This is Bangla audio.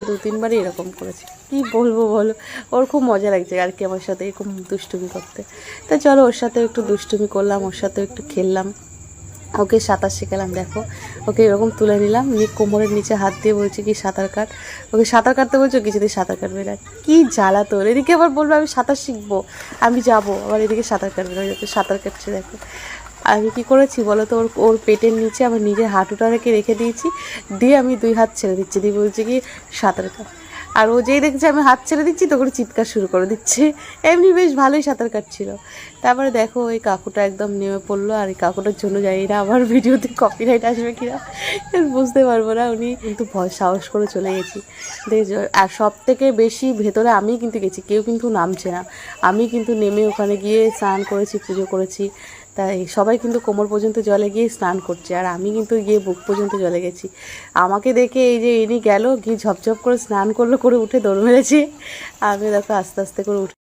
2-3বারই এরকম করেছে। কি বলবো বলো, ওর খুব মজা লাগছে আর কি আমার সাথে এরকম দুষ্টুমি করতে। তা চলো ওর সাথে একটু দুষ্টুমি করলাম, ওর সাথে একটু খেললাম, ওকে সাঁতার শেখালাম। দেখো ওকে এরকম তুলে নিলাম, নিয়ে কোমরের নিচে হাত দিয়ে বলছি কি সাঁতার কাট। ওকে সাঁতার কাটতে বলছো, কিছুতেই সাঁতার কাটবে না। কি জ্বালা তোর, এদিকে আবার বলবো আমি সাঁতার শিখবো, আমি যাবো, আবার এদিকে সাঁতার কাটবে না, যাতে সাঁতার কাটছে। দেখো আমি কী করেছি বলো তো, ওর ওর পেটের নিচে আমার নিজের হাঁটুটা রেখে দিয়েছি, দিয়ে আমি 2 হাত ছেড়ে দিচ্ছি, দিয়ে বলছি কি সাঁতার কাট। আর ও যেই দেখছে আমি হাত ছেড়ে দিচ্ছি তখন চিৎকার শুরু করে দিচ্ছে। এমনি বেশ ভালোই সাঁতার কাটছিল। তারপরে দেখো ওই কাকুটা একদম নেমে পড়লো, আর এই কাকুটার জন্য জানি না আমার ভিডিওতে কপিরাইট আসবে কিনা, বুঝতে পারবো না। উনি কিন্তু ভয় সাহস করে চলে গেছি দেখছো। আর সব থেকে বেশি ভেতরে আমি কিন্তু গেছি, কেউ কিন্তু নামছে না। আমি কিন্তু নেমে ওখানে গিয়ে স্নান করেছি, পুজো করেছি। তাই সবাই কিন্তু কোমর পর্যন্ত জলে গিয়ে স্নান করছে, আর আমি কিন্তু গিয়ে বুক পর্যন্ত জলে গেছি। আমাকে দেখে এই যে ইনি গেল, গিয়ে ঝপঝপ করে স্নান করলো, করে উঠে দৌড় মেরেছে। আমি দেখো আস্তে আস্তে করে উঠে